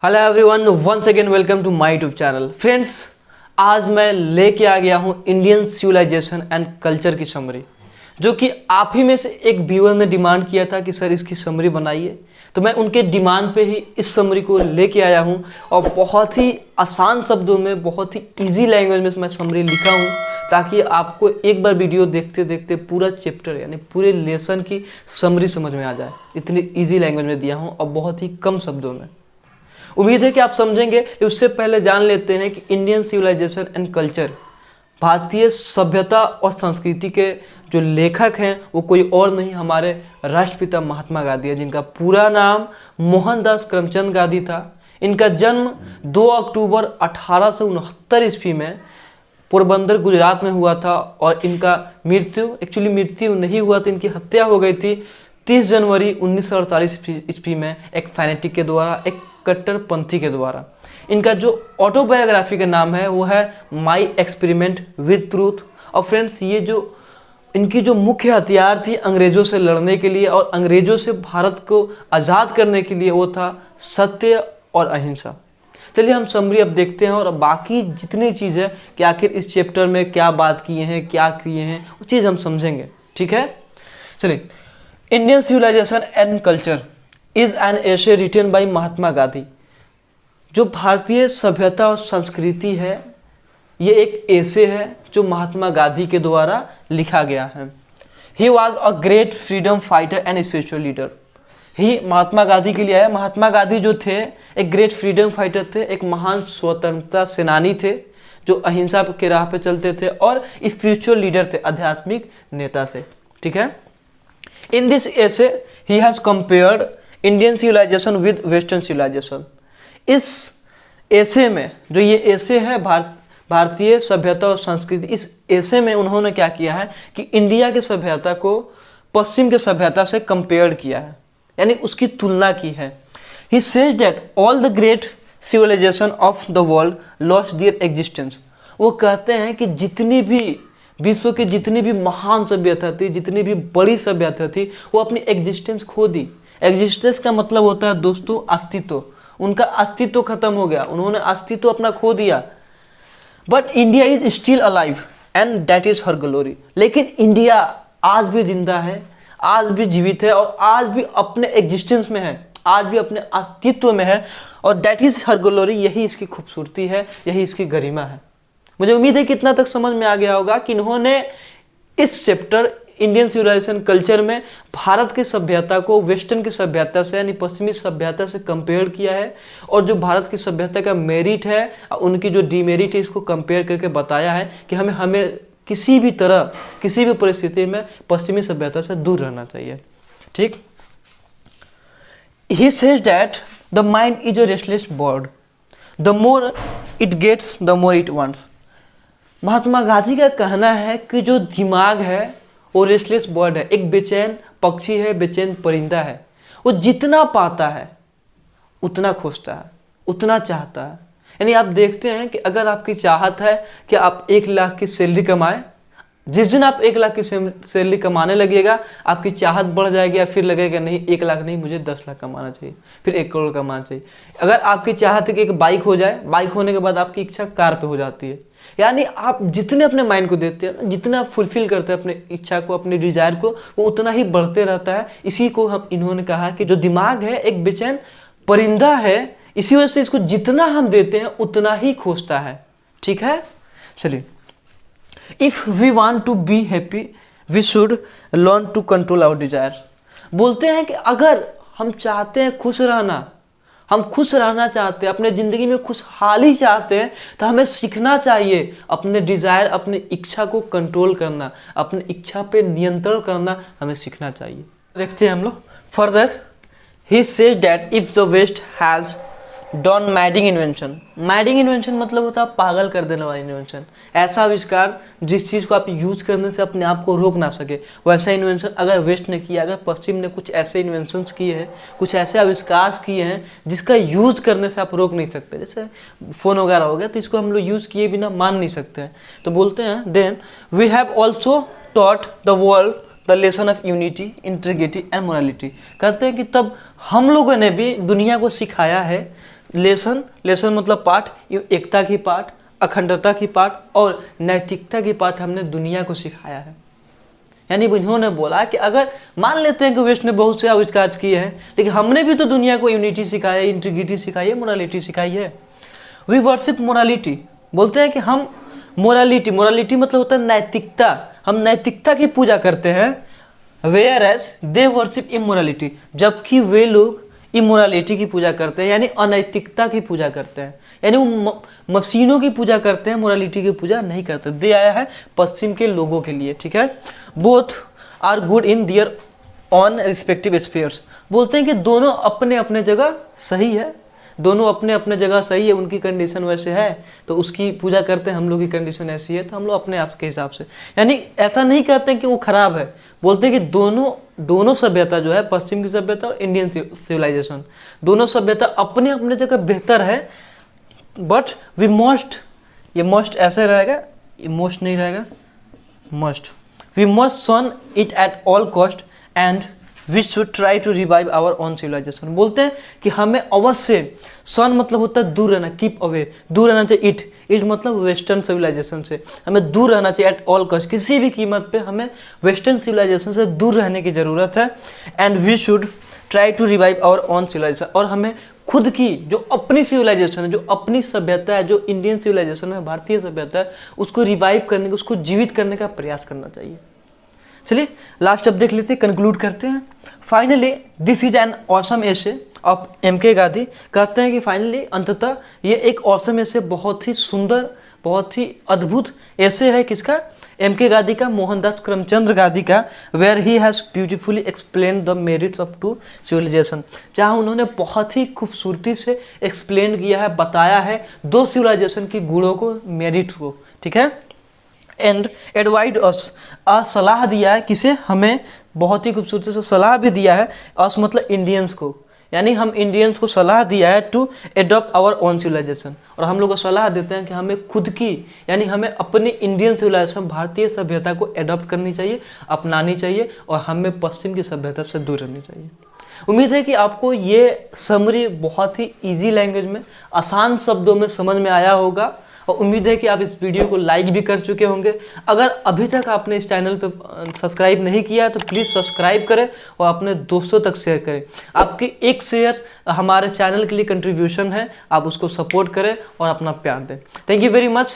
Hello everyone, once again welcome to my YouTube channel. Friends, आज मैं लेके आ गया हूँ इंडियन सिविलाइजेशन एंड कल्चर की समरी, जो कि आप ही में से एक व्यूअर ने डिमांड किया था कि सर इसकी समरी बनाइए। तो मैं उनके डिमांड पे ही इस समरी को लेके आया हूँ और बहुत ही आसान शब्दों में, बहुत ही इजी लैंग्वेज में मैं समरी लिखा हूँ, ताकि आपको एक बार वीडियो देखते देखते पूरा चैप्टर यानी पूरे लेसन की समरी समझ में आ जाए। इतनी इजी लैंग्वेज में दिया हूँ और बहुत ही कम शब्दों में। उम्मीद है कि आप समझेंगे। उससे पहले जान लेते हैं कि इंडियन सिविलाइजेशन एंड कल्चर, भारतीय सभ्यता और संस्कृति के जो लेखक हैं वो कोई और नहीं, हमारे राष्ट्रपिता महात्मा गांधी है, जिनका पूरा नाम मोहनदास करमचंद गांधी था। इनका जन्म 2 अक्टूबर 1869 ईस्वी में पोरबंदर गुजरात में हुआ था और इनका मृत्यु नहीं हुआ था, इनकी हत्या हो गई थी 30 जनवरी 1948 ईस्वी में एक फैनेटिक के द्वारा, एक कट्टरपंथी के द्वारा। इनका जो ऑटोबायोग्राफी का नाम है वो है माई एक्सपेरिमेंट विद ट्रूथ। और फ्रेंड्स, ये जो इनकी जो मुख्य हथियार थी अंग्रेजों से लड़ने के लिए और अंग्रेजों से भारत को आज़ाद करने के लिए, वो था सत्य और अहिंसा। चलिए हम समरी अब देखते हैं और बाकी जितनी चीज़ है कि आखिर इस चैप्टर में क्या बात किए हैं, क्या किए हैं, वो चीज़ हम समझेंगे। ठीक है, चलिए। Indian civilization and culture is an essay written by Mahatma Gandhi. जो भारतीय सभ्यता और संस्कृति है, ये एक एसे है जो महात्मा गांधी के द्वारा लिखा गया है। He was a great freedom fighter and spiritual leader. ही महात्मा गांधी के लिए आया। महात्मा गांधी जो थे एक ग्रेट फ्रीडम फाइटर थे, एक महान स्वतंत्रता सेनानी थे जो अहिंसा के राह पे चलते थे और स्पिरिचुअल लीडर थे, आध्यात्मिक नेता थे। ठीक है। In this essay, he has compared Indian civilization with Western civilization. इस essay में, जो ये essay है भारतीय सभ्यता और संस्कृति, इस essay में उन्होंने क्या किया है कि इंडिया के सभ्यता को पश्चिम के सभ्यता से कंपेयर किया है, यानी उसकी तुलना की है। He says that all the great civilization of the world lost their existence. वो कहते हैं कि जितनी भी विश्व की जितनी भी महान सभ्यता थी, जितनी भी बड़ी सभ्यता थी, वो अपनी एग्जिस्टेंस खो दी। एग्जिस्टेंस का मतलब होता है दोस्तों अस्तित्व। उनका अस्तित्व खत्म हो गया, उन्होंने अस्तित्व अपना खो दिया। But India is still alive and that is her glory. लेकिन इंडिया आज भी जिंदा है, आज भी जीवित है और आज भी अपने एग्जिस्टेंस में है, आज भी अपने अस्तित्व में है और दैट इज हर ग्लोरी। यही इसकी खूबसूरती है, यही इसकी गरिमा है। मुझे उम्मीद है कि इतना तक समझ में आ गया होगा कि इन्होंने इस चैप्टर इंडियन सिविलाइजेशन कल्चर में भारत की सभ्यता को वेस्टर्न की सभ्यता से यानी पश्चिमी सभ्यता से कंपेयर किया है और जो भारत की सभ्यता का मेरिट है, उनकी जो डिमेरिट है, इसको कंपेयर करके बताया है कि हमें किसी भी तरह, किसी भी परिस्थिति में पश्चिमी सभ्यता से दूर रहना चाहिए। ठीक। He says that the mind is a restless bird, the more it gets the more it wants. Mahatma Gandhi का कहना है कि जो दिमाग है वो रेस्टलेस बर्ड है, एक बेचैन पक्षी है, बेचैन परिंदा है। वो जितना पाता है उतना खोजता है, उतना चाहता है। यानी आप देखते हैं कि अगर आपकी चाहत है कि आप 1 लाख की सैलरी कमाएं, जिस दिन आप 1 लाख की सैलरी कमाने लगेगा, आपकी चाहत बढ़ जाएगी या फिर लगेगा नहीं 1 लाख नहीं, मुझे 10 लाख कमाना चाहिए, फिर 1 करोड़ कमाना चाहिए। अगर आपकी चाहत है कि एक बाइक हो जाए, बाइक होने के बाद आपकी इच्छा कार पे हो जाती है। यानी आप जितने अपने माइंड को देते हैं, जितना आप फुलफिल करते हैं अपने इच्छा को, अपने डिजायर को, वो उतना ही बढ़ते रहता है। इसी को हम इन्होंने कहा कि जो दिमाग है एक बेचैन परिंदा है, इसी वजह से इसको जितना हम देते हैं उतना ही खोजता है। ठीक है, चलिए। If we want to be happy we should learn to control our desire. बोलते हैं कि अगर हम चाहते हैं खुश रहना, हम खुश रहना चाहते हैं, अपने ज़िंदगी में खुशहाली चाहते हैं, तो हमें सीखना चाहिए अपने डिज़ायर, अपने इच्छा को कंट्रोल करना, अपने इच्छा पे नियंत्रण करना हमें सीखना चाहिए। देखते हैं हम लोग further. He says that if the west has done madding invention. Madding invention मतलब होता है पागल कर देने वाला इन्वेंशन, ऐसा आविष्कार जिस चीज़ को आप यूज करने से अपने आप को रोक ना सके, वैसा इन्वेंशन अगर वेस्ट ने किया, अगर पश्चिम ने कुछ ऐसे इन्वेंशंस किए हैं, कुछ ऐसे आविष्कार किए हैं जिसका यूज करने से आप रोक नहीं सकते। जैसे फ़ोन वगैरह हो गया, तो इसको हम लोग यूज़ किए बिना मान नहीं सकते हैं। तो बोलते हैं then we have also taught the world the lesson of unity, integrity and morality. कहते हैं कि तब हम लोगों ने भी दुनिया को सिखाया है लेसन, लेसन मतलब पाठ, एकता की पाठ, अखंडता की पाठ और नैतिकता की पाठ हमने दुनिया को सिखाया है। यानी इन्होंने बोला कि अगर मान लेते हैं कि वेस्ट ने बहुत से आविष्कार किए हैं, लेकिन हमने भी तो दुनिया को यूनिटी सिखाया है, इंटीग्रिटी सिखाई है, मोरालिटी सिखाई है। वी वर्शिप मोरालिटी, बोलते हैं कि हम मोरालिटी, मोरालिटी मतलब होता है नैतिकता, हम नैतिकता की पूजा करते हैं। Whereas they worship immorality, जबकि वे लोग इमोरालिटी की पूजा करते हैं, यानी अनैतिकता की पूजा करते हैं, यानी वो मशीनों की पूजा करते हैं, मोरालिटी की पूजा नहीं करते। दे आया है पश्चिम के लोगों के लिए, ठीक है। Both are good in their own respective spheres, बोलते हैं कि दोनों अपने अपने जगह सही है, दोनों अपने अपने जगह सही है, उनकी कंडीशन वैसे है तो उसकी पूजा करते हैं, हम लोग की कंडीशन ऐसी है तो हम लोग अपने आप के हिसाब से, यानी ऐसा नहीं करते हैं कि वो खराब है। बोलते हैं कि दोनों सभ्यता जो है, पश्चिम की सभ्यता और इंडियन सिविलाइजेशन, दोनों सभ्यता अपने अपने जगह बेहतर है। बट वी मस्ट, ये मस्ट ऐसे रहेगा, ये मोस्ट नहीं रहेगा, must, we must shun it at all cost and we should try to revive our own civilization. बोलते हैं कि हमें अवश्य, सन मतलब होता है दूर रहना, कीप अवे, दूर रहना चाहिए। इट मतलब वेस्टर्न सिविलाइजेशन से हमें दूर रहना चाहिए, एट ऑल कॉस्ट, किसी भी कीमत पे हमें वेस्टर्न सिविलाइजेशन से दूर रहने की ज़रूरत है। And we should try to revive our own civilization, और हमें खुद की जो अपनी सिविलाइजेशन है, जो अपनी सभ्यता है, जो इंडियन सिविलाइजेशन है, भारतीय सभ्यता है, उसको रिवाइव करने का, उसको जीवित करने का प्रयास करना चाहिए। चलिए लास्ट अब देख लेते हैं, कंक्लूड करते हैं। Finally this is an awesome essay of MK. Gandhi, कहते हैं कि फाइनली अंततः ये एक ऑसम एसे, बहुत ही सुंदर, बहुत ही अद्भुत ऐसे है, किसका, एम.के. गांधी का, मोहनदास करमचंद गांधी का, where he has beautifully explain the merits of two civilization, जहाँ उन्होंने बहुत ही खूबसूरती से एक्सप्लेन किया है, बताया है दो सिविलाइजेशन की गुणों को, मेरिट्स को, ठीक है। एंड एडवाइड अस, सलाह दिया है, किसे, हमें, बहुत ही खूबसूरती से सलाह भी दिया है, अस मतलब इंडियंस को, यानी हम इंडियंस को सलाह दिया है to adopt our own civilization, और हम लोग को सलाह देते हैं कि हमें खुद की, यानी हमें अपनी इंडियन सिविलाइजेशन, भारतीय सभ्यता को एडॉप्ट करनी चाहिए, अपनानी चाहिए, और हमें पश्चिम की सभ्यता से दूर रहनी चाहिए। उम्मीद है कि आपको ये समरी बहुत ही ईजी लैंग्वेज में, आसान शब्दों में समझ में आया होगा, और उम्मीद है कि आप इस वीडियो को लाइक भी कर चुके होंगे। अगर अभी तक आपने इस चैनल पे सब्सक्राइब नहीं किया तो प्लीज़ सब्सक्राइब करें और अपने दोस्तों तक शेयर करें। आपकी एक शेयर हमारे चैनल के लिए कंट्रीब्यूशन है, आप उसको सपोर्ट करें और अपना प्यार दें। Thank you very much.